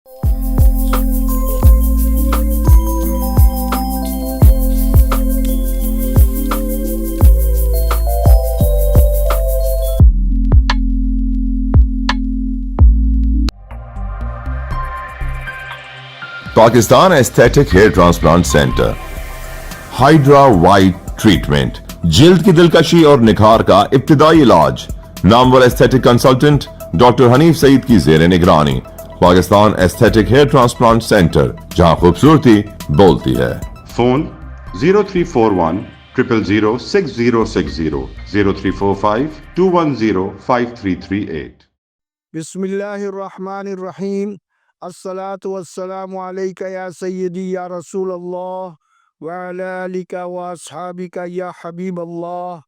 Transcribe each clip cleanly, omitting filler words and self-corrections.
Pakistan aesthetic hair transplant centre, hydra white treatment, جلد کی دلکشی اور نکھار کا ابتدائی علاج، نامور aesthetic consultant doctor Hanif Saeed کی زیر نگرانی۔ Pakistan aesthetic hair transplant centre, جہاں خوبصورتی بولتی ہے۔ فون 0341 000 6060 0345 210 5338۔ بسم اللہ الرحمن الرحیم۔ الصلاة والسلام علیکہ یا سیدی یا رسول اللہ وعلی آلک واصحابک یا حبیب اللہ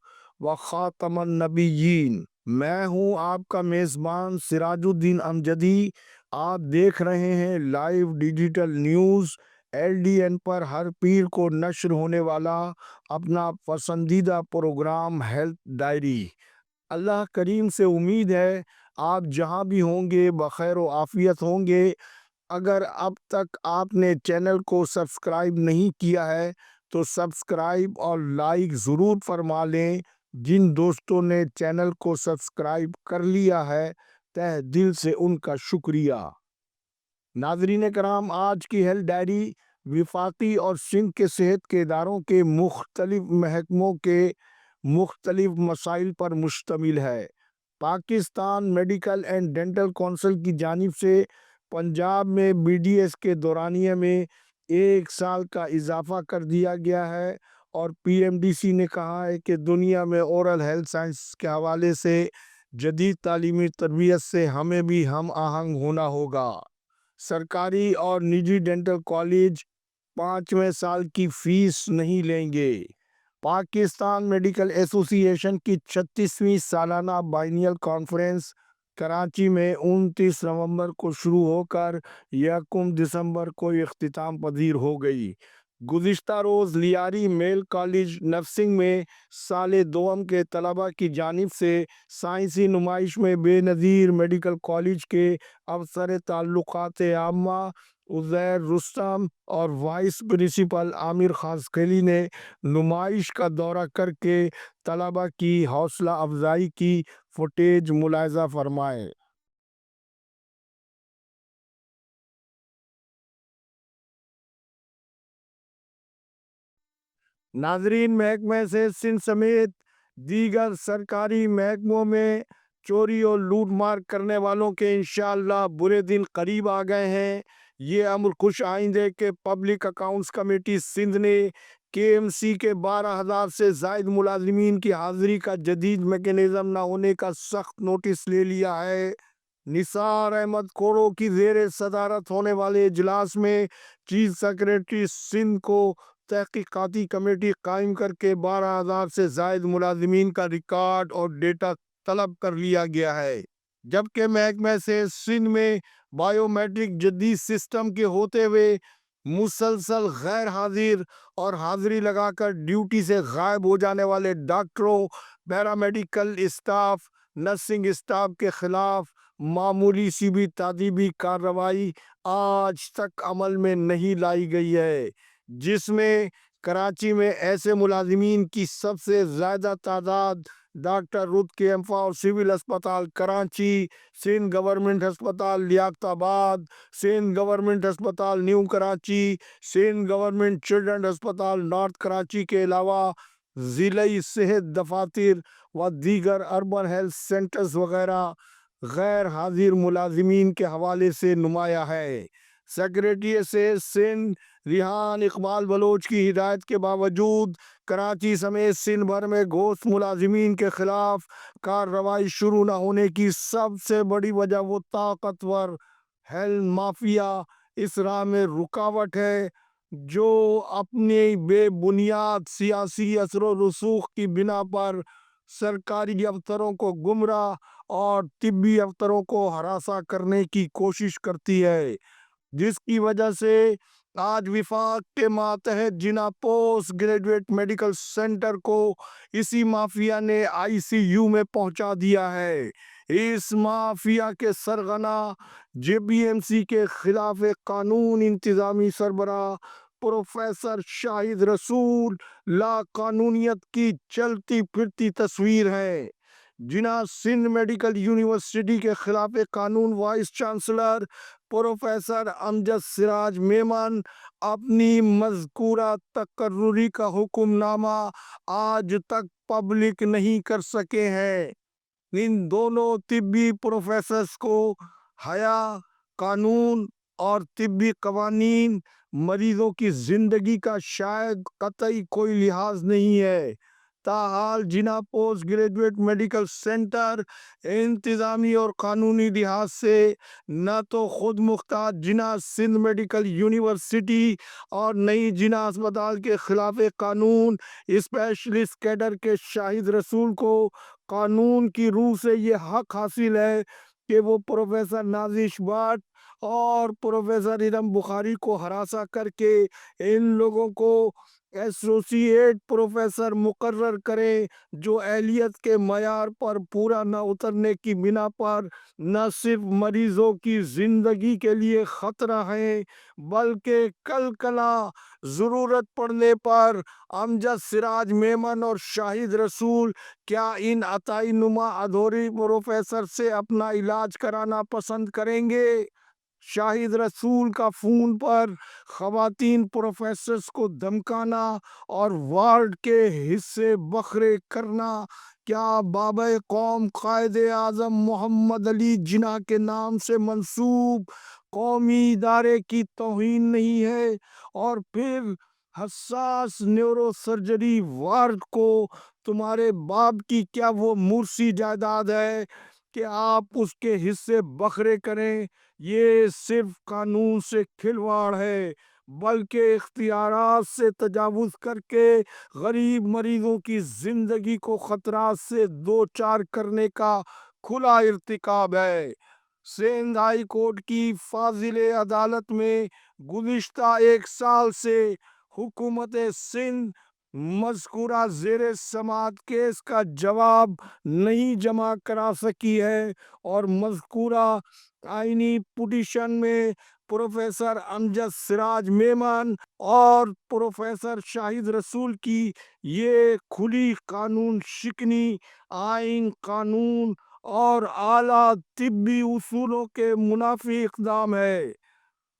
وخاتم النبیین۔ میں ہوں آپ کا میزبان سراج الدین امجدی۔ آپ دیکھ رہے ہیں لائیو ڈیجیٹل نیوز LDN پر ہر پیر کو نشر ہونے والا اپنا پسندیدہ پروگرام ہیلتھ ڈائری۔ اللہ کریم سے امید ہے آپ جہاں بھی ہوں گے بخیر و عافیت ہوں گے۔ اگر اب تک آپ نے چینل کو سبسکرائب نہیں کیا ہے تو سبسکرائب اور لائک ضرور فرما لیں۔ جن دوستوں نے چینل کو سبسکرائب کر لیا ہے تہ دل سے ان کا شکریہ۔ ناظرین کرام، آج کی ہیلتھ ڈائری وفاقی اور سندھ کے صحت کے اداروں کے مختلف محکموں کے مختلف مسائل پر مشتمل ہے۔ Pakistan medical and dental council کی جانب سے پنجاب میں BDS کے دورانیے میں 1 سال کا اضافہ کر دیا گیا ہے، اور PMDC نے کہا ہے کہ دنیا میں اورل ہیلتھ سائنس کے حوالے سے جدید تعلیمی تربیت سے ہمیں بھی ہم آہنگ ہونا ہوگا۔ سرکاری اور نجی ڈینٹل کالج 5ویں سال کی فیس نہیں لیں گے۔ پاکستان میڈیکل ایسوسی ایشن کی 36ویں سالانہ بائنیل کانفرنس کراچی میں 29 نومبر کو شروع ہو کر 1 دسمبر کو اختتام پذیر ہو گئی۔ گزشتہ روز لیاری میل کالج نرسنگ میں سال دوم کے طلباء کی جانب سے سائنسی نمائش میں بے نظیر میڈیکل کالج کے افسر تعلقات عامہ عزیر رستم اور وائس پرنسپل عامر خاصخیلی نے نمائش کا دورہ کر کے طلباء کی حوصلہ افزائی کی فوٹیج ملاحظہ فرمائے۔ ناظرین، محکمہ سے سندھ سمیت دیگر سرکاری محکموں میں چوری اور لوٹ مار کرنے والوں کے انشاءاللہ برے دن قریب آ گئے ہیں۔ یہ امر خوش آئند ہے کہ پبلک اکاؤنٹس کمیٹی سندھ نے KMC کے 12,000 سے زائد ملازمین کی حاضری کا جدید میکینزم نہ ہونے کا سخت نوٹس لے لیا ہے۔ نثار احمد کورو کی زیر صدارت ہونے والے اجلاس میں چیف سیکریٹری سندھ کو تحقیقاتی کمیٹی قائم کر کے 12,000 سے زائد ملازمین کا ریکارڈ اور ڈیٹا طلب کر لیا گیا ہے، جبکہ محکمہ سے سندھ میں بائیو میٹرک جدید سسٹم کے ہوتے ہوئے مسلسل غیر حاضر اور حاضری لگا کر ڈیوٹی سے غائب ہو جانے والے ڈاکٹروں، پیرامیڈیکل اسٹاف، نرسنگ اسٹاف کے خلاف معمولی سی بھی تعدیبی کارروائی آج تک عمل میں نہیں لائی گئی ہے، جس میں کراچی میں ایسے ملازمین کی سب سے زیادہ تعداد ڈاکٹر رد کے اور سول اسپتال کراچی، سندھ گورنمنٹ ہسپتال لیاقت آباد، سندھ گورنمنٹ ہسپتال new Karachi, Sindh government children ہسپتال نارتھ کراچی کے علاوہ ضلعی صحت دفاتر و دیگر اربن ہیلتھ سینٹرز وغیرہ غیر حاضر ملازمین کے حوالے سے نمایاں ہے۔ سیکریٹریٹ سے سندھ ریحان اقبال بلوچ کی ہدایت کے باوجود کراچی سمیت سندھ بھر میں گھوست ملازمین کے خلاف کارروائی شروع نہ ہونے کی سب سے بڑی وجہ وہ طاقتور ہیلتھ مافیا اس راہ میں رکاوٹ ہے جو اپنی بے بنیاد سیاسی اثر و رسوخ کی بنا پر سرکاری افسروں کو گمراہ اور طبی افسروں کو ہراساں کرنے کی کوشش کرتی ہے، جس کی وجہ سے آج وفاق کے ماتحت جنا پوسٹ گریجویٹ میڈیکل سینٹر کو اسی مافیا نے ICU میں پہنچا دیا ہے۔ اس مافیا کے سرغنہ JPMC کے خلاف قانون انتظامی سربراہ پروفیسر شاہد رسول لا قانونیت کی چلتی پھرتی تصویر ہے۔ جناب سندھ میڈیکل یونیورسٹی کے خلاف قانون وائس چانسلر پروفیسر امجد سراج میمن اپنی مذکورہ تقرری کا حکم نامہ آج تک پبلک نہیں کر سکے ہیں۔ ان دونوں طبی پروفیسرز کو حیا، قانون اور طبی قوانین، مریضوں کی زندگی کا شاید قطعی کوئی لحاظ نہیں ہے۔ تاحال جناب پوسٹ گریجویٹ میڈیکل سینٹر انتظامی اور قانونی لحاظ سے نہ تو خود مختار جناب سندھ میڈیکل یونیورسٹی اور نئی جناح اسپتال کے خلاف قانون اسپیشلسٹ کیڈر کے شاہد رسول کو قانون کی روح سے یہ حق حاصل ہے کہ وہ پروفیسر نازش بٹ اور پروفیسر ارم بخاری کو ہراساں کر کے ان لوگوں کو ایسوسیٹ پروفیسر مقرر کریں، جو اہلیت کے معیار پر پورا نہ اترنے کی بنا پر نہ صرف مریضوں کی زندگی کے لیے خطرہ ہیں بلکہ کل کلا ضرورت پڑنے پر امجد سراج میمن اور شاہد رسول کیا ان عطائی نما ادھوری پروفیسر سے اپنا علاج کرانا پسند کریں گے؟ شاہد رسول کا فون پر خواتین پروفیسرز کو دھمکانا اور وارڈ کے حصے بکھرے کرنا کیا بابا قوم قائد اعظم محمد علی جناح کے نام سے منسوب قومی ادارے کی توہین نہیں ہے؟ اور پھر حساس نیورو سرجری وارڈ کو تمہارے باپ کی کیا وہ مورثی جائیداد ہے کہ آپ اس کے حصے بکھرے کریں؟ یہ صرف قانون سے کھلواڑ ہے بلکہ اختیارات سے تجاوز کر کے غریب مریضوں کی زندگی کو خطرات سے دوچار کرنے کا کھلا ارتکاب ہے۔ سندھ ہائی کورٹ کی فاضل عدالت میں گزشتہ 1 سال سے حکومت سندھ مذکورہ زیر سماعت کیس کا جواب نہیں جمع کرا سکی ہے اور مذکورہ آئینی پٹیشن میں پروفیسر امجد سراج میمن اور پروفیسر شاہد رسول کی یہ کھلی قانون شکنی آئین، قانون اور اعلیٰ طبی اصولوں کے منافی اقدام ہے۔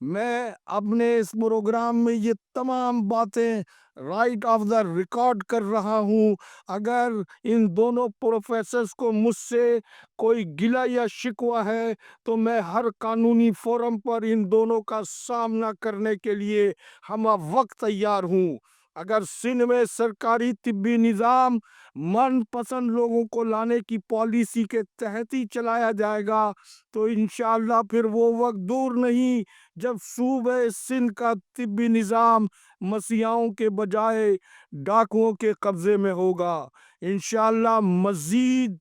میں اپنے اس پروگرام میں یہ تمام باتیں رائٹ آف دا ریکارڈ کر رہا ہوں۔ اگر ان دونوں پروفیسرز کو مجھ سے کوئی گلہ یا شکوہ ہے تو میں ہر قانونی فورم پر ان دونوں کا سامنا کرنے کے لیے ہمہ وقت تیار ہوں۔ اگر سندھ میں سرکاری طبی نظام من پسند لوگوں کو لانے کی پالیسی کے تحت ہی چلایا جائے گا تو انشاءاللہ پھر وہ وقت دور نہیں جب صوبہ سندھ کا طبی نظام مسیحاؤں کے بجائے ڈاکوؤں کے قبضے میں ہوگا۔ انشاءاللہ مزید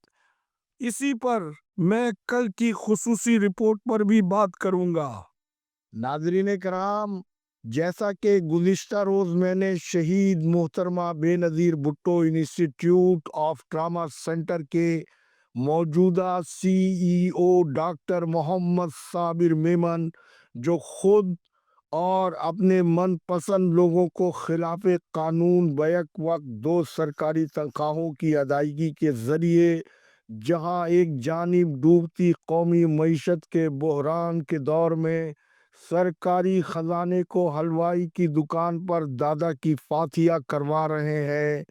اسی پر میں کل کی خصوصی رپورٹ پر بھی بات کروں گا۔ ناظرین کرام، جیسا کہ گزشتہ روز میں نے شہید محترمہ Benazir Bhutto institute of trauma centre کے موجودہ CEO ڈاکٹر محمد صابر میمن، جو خود اور اپنے من پسند لوگوں کو خلاف قانون بیک وقت 2 سرکاری تنخواہوں کی ادائیگی کے ذریعے جہاں ایک جانب ڈوبتی قومی معیشت کے بحران کے دور میں سرکاری خزانے کو حلوائی کی دکان پر دادا کی فاتحہ کروا رہے ہیں،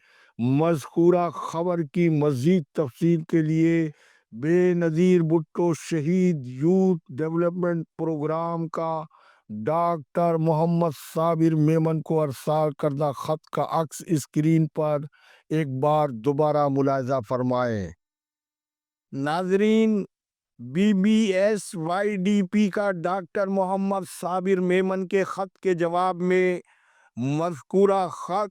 مذکورہ خبر کی مزید تفصیل کے لیے بے نظیر بھٹو شہید یوتھ ڈیولپمنٹ پروگرام کا ڈاکٹر محمد صابر میمن کو ارسال کردہ خط کا عکس اسکرین پر ایک بار دوبارہ ملاحظہ فرمائیں۔ ناظرین، BBSYDP کا ڈاکٹر محمد صابر میمن کے خط کے جواب میں مذکورہ خط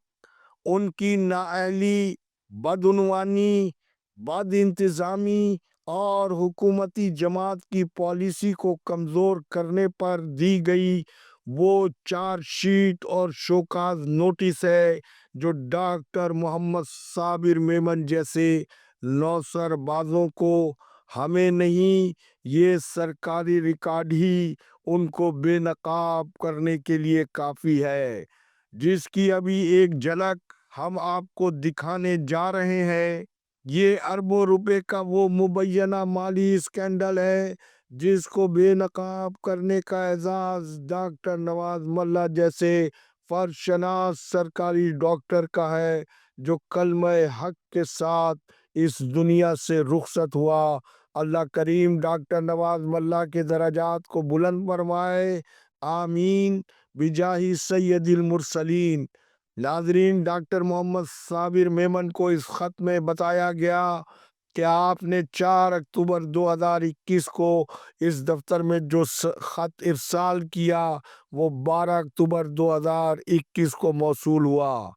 ان کی نااہلی، بدعنوانی، بد انتظامی اور حکومتی جماعت کی پالیسی کو کمزور کرنے پر دی گئی وہ چارج شیٹ اور شوکاز نوٹس ہے جو ڈاکٹر محمد صابر میمن جیسے نوسر بازوں کو ہمیں نہیں، یہ سرکاری ریکارڈ ہی ان کو بے نقاب کرنے کے لیے کافی ہے، جس کی ابھی ایک جھلک ہم آپ کو دکھانے جا رہے ہیں۔ یہ اربوں روپے کا وہ مبینہ مالی اسکینڈل ہے جس کو بے نقاب کرنے کا اعزاز ڈاکٹر نواز ملا جیسے فرشناس سرکاری ڈاکٹر کا ہے، جو کلمہ حق کے ساتھ اس دنیا سے رخصت ہوا۔ اللہ کریم ڈاکٹر نواز ملا کے درجات کو بلند فرمائے، آمین بجاہ سید المرسلین۔ ناظرین، ڈاکٹر محمد صابر میمن کو اس خط میں بتایا گیا کہ آپ نے 4 اکتوبر 2021 کو اس دفتر میں جو خط ارسال کیا وہ 12 اکتوبر 2021 کو موصول ہوا۔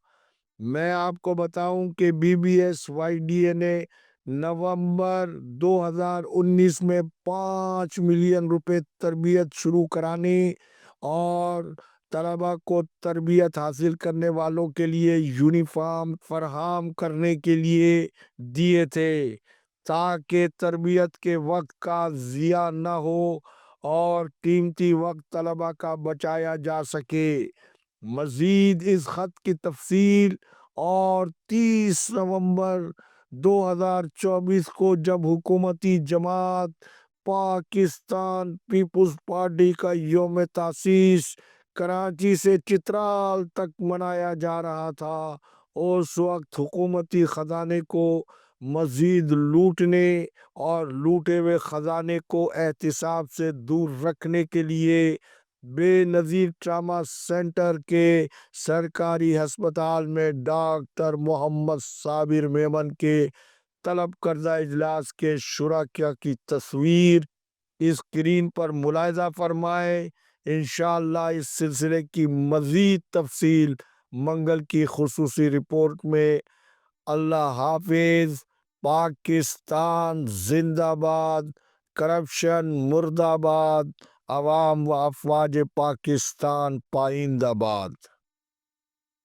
میں آپ کو بتاؤں کہ B B S Y D A نے نومبر 2019 میں 5 ملین روپے تربیت شروع کرانے اور طلبہ کو تربیت حاصل کرنے والوں کے لیے یونیفارم فراہم کرنے کے لیے دیے تھے، تاکہ تربیت کے وقت کا ضیاع نہ ہو اور قیمتی وقت طلبہ کا بچایا جا سکے۔ مزید اس خط کی تفصیل اور 30 نومبر 2024 کو جب حکومتی جماعت پاکستان پیپلز پارٹی کا یوم تاسیس کراچی سے چترال تک منایا جا رہا تھا، اس وقت حکومتی خزانے کو مزید لوٹنے اور لوٹے ہوئے خزانے کو احتساب سے دور رکھنے کے لیے بے نظیر ٹراما سینٹر کے سرکاری ہسپتال میں ڈاکٹر محمد صابر میمن کے طلب کردہ اجلاس کے شرکاء کی تصویر اسکرین پر ملاحظہ فرمائے۔ انشاءاللہ اس سلسلے کی مزید تفصیل منگل کی خصوصی رپورٹ میں۔ اللہ حافظ۔ پاکستان زندہ باد، کرپشن مردہ باد، عوام و افواج پاکستان پائندہ باد۔